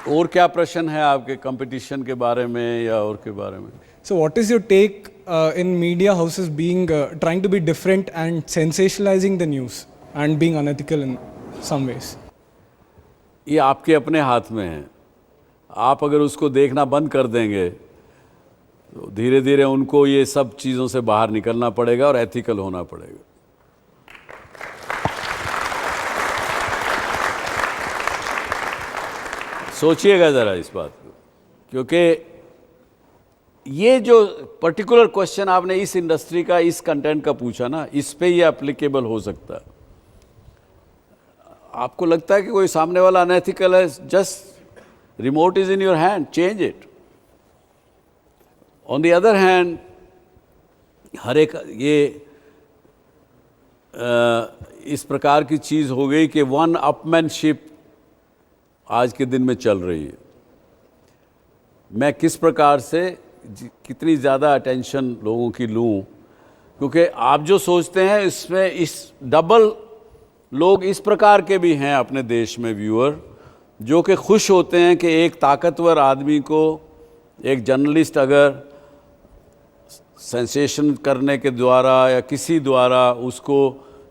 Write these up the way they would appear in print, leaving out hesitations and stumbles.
और क्या प्रश्न है आपके कंपटीशन के बारे में या और के बारे में? So what is your take in media houses being trying to be different and sensationalizing the news and being unethical in some ways? ये आपके अपने हाथ में है। आप अगर उसको देखना बंद कर देंगे तो धीरे धीरे उनको ये सब चीज़ों से बाहर निकलना पड़ेगा और एथिकल होना पड़ेगा। सोचिएगा ज़रा इस बात को, क्योंकि ये जो पर्टिकुलर क्वेश्चन आपने इस इंडस्ट्री का, इस कंटेंट का पूछा ना, इस पे ये एप्लीकेबल हो सकता है। आपको लगता है कि कोई सामने वाला अनएथिकल है, just remote is in your hand, change it. On the other hand, हर एक ये इस प्रकार की चीज़ हो गई कि वन अपमैनशिप आज के दिन में चल रही है। मैं किस प्रकार से कितनी ज़्यादा अटेंशन लोगों की लूँ, क्योंकि आप जो सोचते हैं इसमें इस डबल लोग इस प्रकार के भी हैं अपने देश में व्यूअर, जो कि खुश होते हैं कि एक ताकतवर आदमी को एक जर्नलिस्ट अगर सेंसेशन करने के द्वारा या किसी द्वारा उसको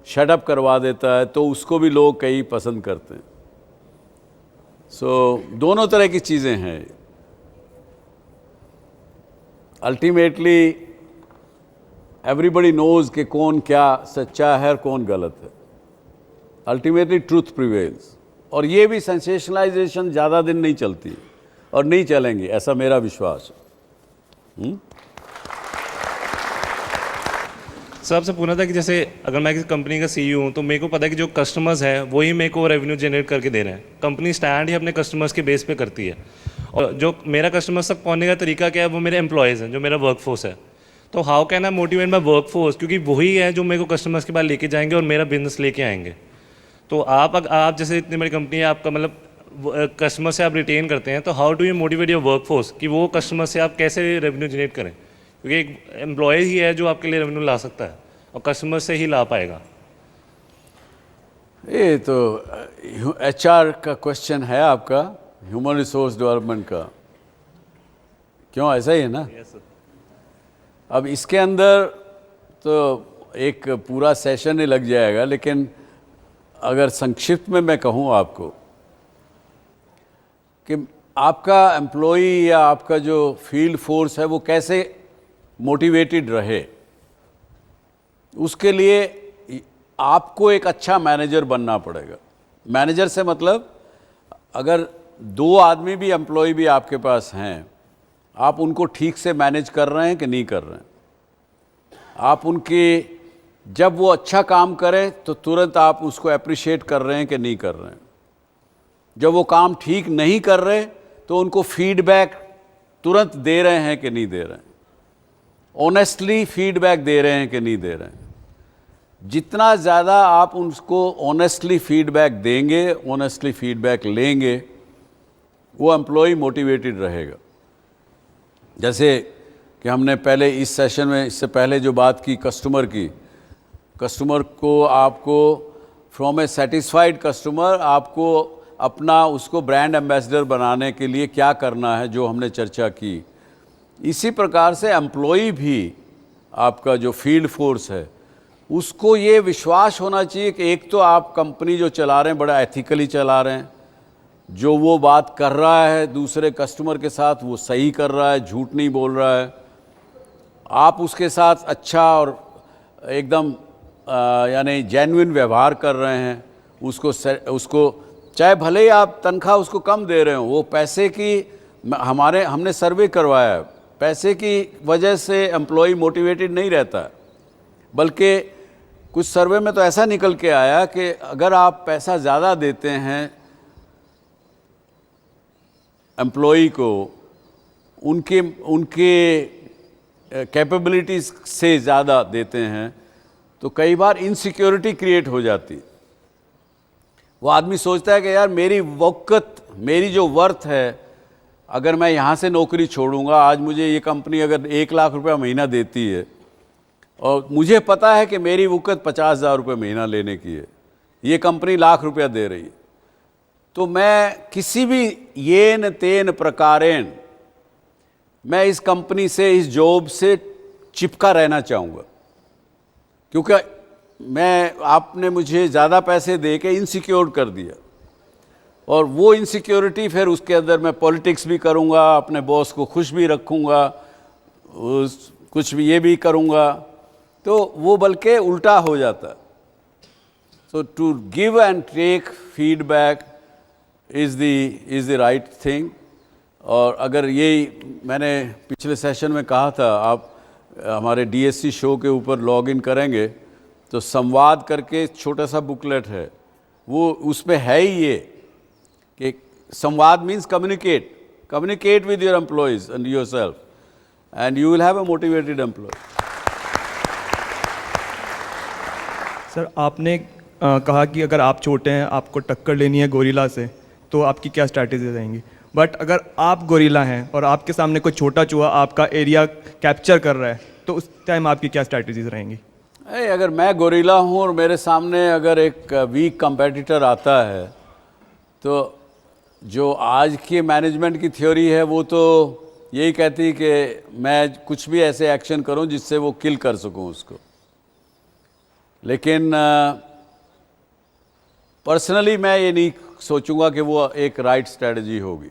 शटअप करवा देता है तो उसको भी लोग कई पसंद करते हैं। सो दोनों तरह की चीज़ें हैं। अल्टीमेटली एवरीबडी नोज कि कौन क्या सच्चा है और कौन गलत है। अल्टीमेटली ट्रूथ प्रिवेल्स, और ये भी सेंसेशनलाइजेशन ज़्यादा दिन नहीं चलती और नहीं चलेंगी, ऐसा मेरा विश्वास है। सर आपसे पूछना था कि जैसे अगर मैं किसी कंपनी का सीईओ हूँ तो मेरे को पता है कि जो कस्टमर्स हैं वही मेरे को रेवेन्यू जनरेट करके दे रहे हैं। कंपनी स्टैंड ही अपने कस्टमर्स के बेस पे करती है, और जो मेरा कस्टमर्स तक पहुँचने का तरीका क्या है, वो मेरे एम्प्लॉयज़ हैं, जो मेरा वर्कफोर्स है। तो how can I motivate my workforce, क्योंकि वही है जो मेरे को कस्टमर्स के पास लेके जाएंगे और मेरा बिजनेस लेके आएंगे। तो आप जैसे इतनी बड़ी कंपनी है, आपका मतलब कस्टमर से आप रिटेन करते हैं, तो how do you motivate your workforce कि वो कस्टमर से आप कैसे रेवेन्यू जनरेट करें, क्योंकि एक एम्प्लॉय ही है जो आपके लिए रेवेन्यू ला सकता है और कस्टमर से ही ला पाएगा। ये तो एचआर का क्वेश्चन है आपका, ह्यूमन रिसोर्स डेवलपमेंट का, क्यों? ऐसा ही है ना? Yes, sir. अब इसके अंदर तो एक पूरा सेशन ही लग जाएगा, लेकिन अगर संक्षिप्त में मैं कहूँ आपको कि आपका एम्प्लॉई या आपका जो फील्ड फोर्स है वो कैसे मोटिवेटेड रहे, उसके लिए आपको एक अच्छा मैनेजर बनना पड़ेगा। मैनेजर से मतलब अगर दो आदमी भी एम्प्लॉय भी आपके पास हैं, आप उनको ठीक से मैनेज कर रहे हैं कि नहीं कर रहे हैं। आप उनके, जब वो अच्छा काम करें तो तुरंत आप उसको अप्रिशिएट कर रहे हैं कि नहीं कर रहे हैं। जब वो काम ठीक नहीं कर रहे तो उनको फीडबैक तुरंत दे रहे हैं कि नहीं दे रहे हैं। ऑनेस्टली फीडबैक दे रहे हैं कि नहीं दे रहे हैं। जितना ज़्यादा आप उनको ऑनेस्टली फीडबैक देंगे, ऑनेस्टली फीडबैक लेंगे, वो एम्प्लॉय मोटिवेटेड रहेगा। जैसे कि हमने पहले इस सेशन में, इससे पहले जो बात की कस्टमर की, कस्टमर को आपको फ्रॉम ए सेटिस्फाइड कस्टमर आपको अपना उसको ब्रांड एम्बेसडर बनाने के लिए क्या करना है, जो हमने चर्चा की। इसी प्रकार से एम्प्लॉय भी, आपका जो फील्ड फोर्स है, उसको ये विश्वास होना चाहिए कि एक तो आप कंपनी जो चला रहे हैं बड़ा एथिकली चला रहे हैं, जो वो बात कर रहा है दूसरे कस्टमर के साथ वो सही कर रहा है, झूठ नहीं बोल रहा है, आप उसके साथ अच्छा और एकदम यानी जेन्युइन व्यवहार कर रहे हैं। उसको चाहे भले ही आप तनख्वाह उसको कम दे रहे हो, वो पैसे की, हमने सर्वे करवाया है, पैसे की वजह से एम्प्लॉय मोटिवेटेड नहीं रहता है, बल्कि कुछ सर्वे में तो ऐसा निकल के आया कि अगर आप पैसा ज़्यादा देते हैं एम्प्लॉय को, उनके कैपेबिलिटीज़ से ज़्यादा देते हैं, तो कई बार इनसिक्योरिटी क्रिएट हो जाती। वो आदमी सोचता है कि यार मेरी वक़्त, मेरी जो वर्थ है, अगर मैं यहाँ से नौकरी छोड़ूंगा, आज मुझे ये कंपनी अगर 1 लाख रुपया महीना देती है और मुझे पता है कि मेरी वक़्त 50,000 रुपये महीना लेने की है, ये कंपनी 1 लाख रुपया दे रही है, तो मैं किसी भी येन तेन प्रकारेण मैं इस कंपनी से, इस जॉब से चिपका रहना चाहूँगा, क्योंकि आपने मुझे ज़्यादा पैसे दे के इनसिक्योर कर दिया, और वो इनसिक्योरिटी फिर उसके अंदर मैं पॉलिटिक्स भी करूँगा, अपने बॉस को खुश भी रखूँगा, कुछ भी ये भी करूँगा, तो वो बल्कि उल्टा हो जाता। So to give and take feedback is the right thing. और अगर यही मैंने पिछले सेशन में कहा था, आप हमारे DSC शो के ऊपर लॉग इन करेंगे तो संवाद करके छोटा सा बुकलेट है, वो उसमें है ही ये कि संवाद means communicate with your employees and yourself and you will have a motivated employ. Sir, आपने कहा कि अगर आप छोटे हैं, आपको टक्कर लेनी है गोरिल्ला से, तो आपकी क्या स्ट्रैटेजी रहेंगी। बट अगर आप गोरिल्ला हैं और आपके सामने कोई छोटा चूहा आपका एरिया कैप्चर कर रहा है, तो उस टाइम आपकी क्या स्ट्रैटेजीज रहेंगी। अगर मैं गोरिल्ला हूँ और मेरे सामने अगर एक वीक कंपेटिटर आता है, तो जो आज के मैनेजमेंट की थ्योरी है वो तो यही कहती है कि मैं कुछ भी ऐसे एक्शन करूं जिससे वो किल कर सकूं उसको। लेकिन पर्सनली मैं ये नहीं सोचूंगा कि वो एक राइट स्ट्रेटजी होगी।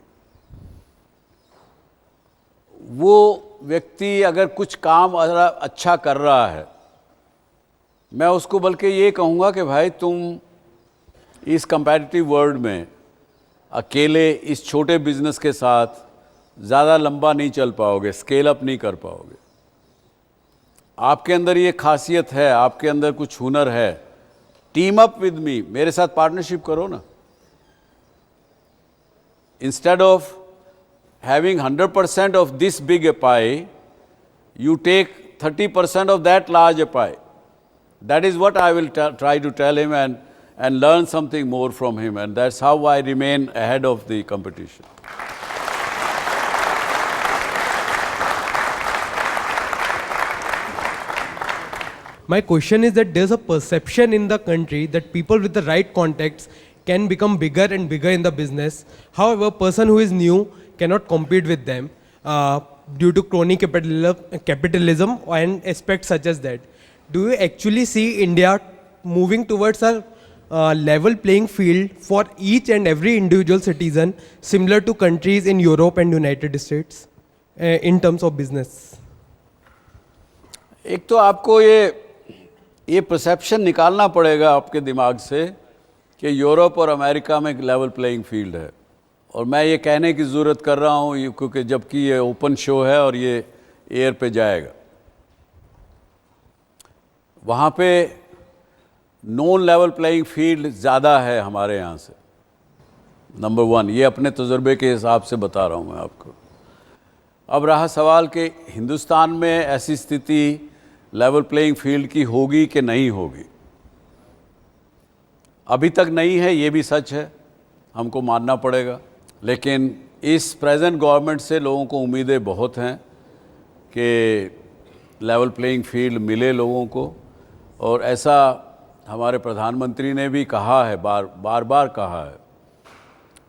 वो व्यक्ति अगर कुछ काम अच्छा कर रहा है, मैं उसको बल्कि ये कहूँगा कि भाई तुम इस कंपैटिटिव वर्ल्ड में अकेले इस छोटे बिजनेस के साथ ज़्यादा लंबा नहीं चल पाओगे, स्केल अप नहीं कर पाओगे। आपके अंदर ये खासियत है, आपके अंदर कुछ हुनर है, टीम अप विद मी, मेरे साथ पार्टनरशिप करो ना। Instead of having 100% of this big a pie, you take 30% of that large a pie. That is what I will try to tell him and learn something more from him, and that's how I remain ahead of the competition. My question is that there's a perception in the country that people with the right contacts can become bigger and bigger in the business. However, a person who is new cannot compete with them due to crony capitalism and aspects such as that. Do you actually see India moving towards a level playing field for each and every individual citizen, similar to countries in Europe and United States in terms of business? एक तो आपको ये perception निकालना पड़ेगा आपके दिमाग से कि यूरोप और अमेरिका में एक लेवल प्लेइंग फील्ड है। और मैं ये कहने की ज़रूरत कर रहा हूँ क्योंकि जबकि ये ओपन शो है और ये एयर पे जाएगा, वहाँ पे नॉन लेवल प्लेइंग फील्ड ज़्यादा है हमारे यहाँ से। नंबर 1, ये अपने तजुर्बे के हिसाब से बता रहा हूँ मैं आपको। अब रहा सवाल कि हिंदुस्तान में ऐसी स्थिति लेवल प्लेइंग फील्ड की होगी कि नहीं होगी। अभी तक नहीं है, ये भी सच है, हमको मानना पड़ेगा। लेकिन इस प्रेजेंट गवर्नमेंट से लोगों को उम्मीदें बहुत हैं कि लेवल प्लेइंग फील्ड मिले लोगों को, और ऐसा हमारे प्रधानमंत्री ने भी कहा है, बार बार कहा है।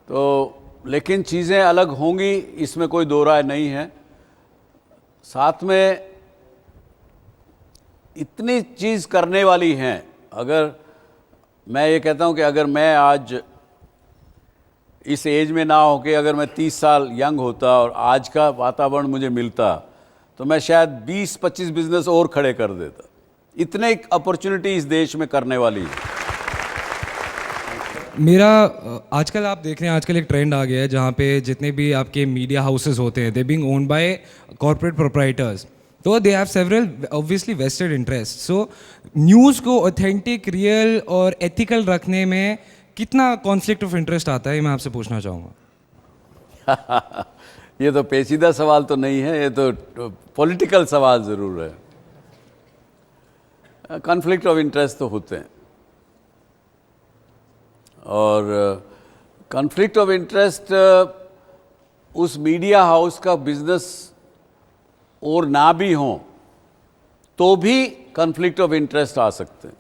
तो लेकिन चीज़ें अलग होंगी, इसमें कोई दो राय नहीं है। साथ में इतनी चीज़ करने वाली हैं। अगर मैं ये कहता हूँ कि अगर मैं आज इस एज में ना होके अगर मैं 30 साल यंग होता और आज का वातावरण मुझे मिलता, तो मैं शायद 20-25 बिजनेस और खड़े कर देता। इतने अपॉर्चुनिटी इस देश में करने वाली है। मेरा आजकल आप देख रहे हैं, आजकल एक ट्रेंड आ गया है जहाँ पे जितने भी आपके मीडिया हाउसेस होते हैं, they being owned by corporate proprietors, तो they have several obviously vested interest. So news को ऑथेंटिक, रियल और एथिकल रखने में कितना कॉन्फ्लिक्ट ऑफ इंटरेस्ट आता है, मैं आपसे पूछना चाहूँगा। ये तो पेचीदा सवाल तो नहीं है, ये तो पॉलिटिकल सवाल ज़रूर है। कॉन्फ्लिक्ट ऑफ इंटरेस्ट तो होते हैं, और कॉन्फ्लिक्ट ऑफ इंटरेस्ट उस मीडिया हाउस का बिजनेस और ना भी हो तो भी कॉन्फ्लिक्ट ऑफ इंटरेस्ट आ सकते हैं।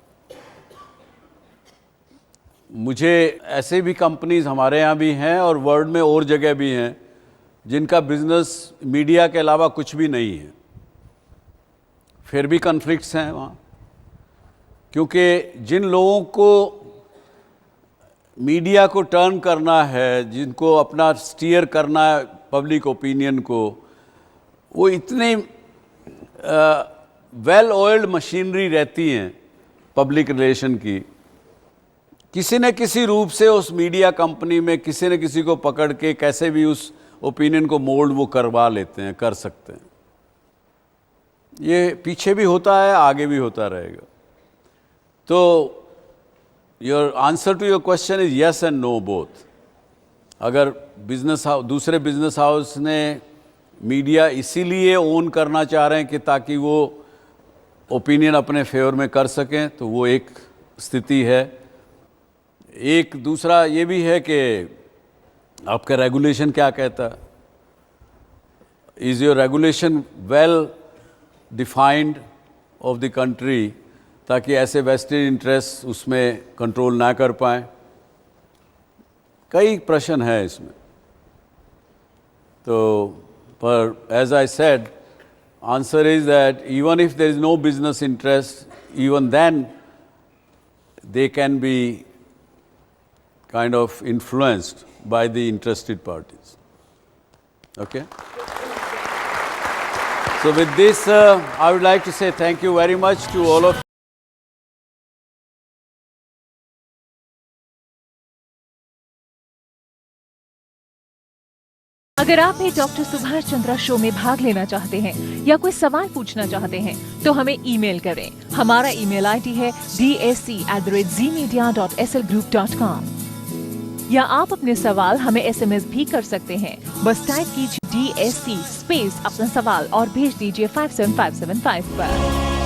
मुझे ऐसे भी कंपनीज हमारे यहाँ भी हैं और वर्ल्ड में और जगह भी हैं जिनका बिजनेस मीडिया के अलावा कुछ भी नहीं है, फिर भी कॉन्फ्लिक्ट्स हैं वहाँ, क्योंकि जिन लोगों को मीडिया को टर्न करना है, जिनको अपना स्टीयर करना है पब्लिक ओपिनियन को, वो इतने वेल ऑयल्ड मशीनरी रहती हैं पब्लिक रिलेशन की, किसी न किसी रूप से उस मीडिया कंपनी में किसी न किसी को पकड़ के कैसे भी उस ओपिनियन को मोल्ड वो करवा लेते हैं, कर सकते हैं। ये पीछे भी होता है, आगे भी होता रहेगा। तो your answer to your question is yes and no both. अगर दूसरे बिजनेस हाउस ने मीडिया इसीलिए ओन करना चाह रहे हैं कि ताकि वो ओपिनियन अपने फेवर में कर सकें, तो वो एक स्थिति है। एक दूसरा ये भी है कि आपका रेगुलेशन क्या कहता है, is your regulation well defined of the country, ताकि ऐसे वेस्टेड इंटरेस्ट उसमें कंट्रोल ना कर पाएँ। कई प्रश्न है इसमें। तो पर as I said, answer is that even if there is no business interest, even then they can be kind of influenced by the interested parties. Okay? So with this, I would like to say thank you very much to all of you. अगर आप भी doctor Subhash Chandra show में भाग लेना चाहते हैं या कोई सवाल पूछना चाहते हैं तो हमें ईमेल करें। हमारा ईमेल आईडी है dsc@zmedia.slgroup.com, या आप अपने सवाल हमें SMS भी कर सकते हैं। बस टाइप कीजिए DSC स्पेस अपना सवाल और भेज दीजिए 57575 पर।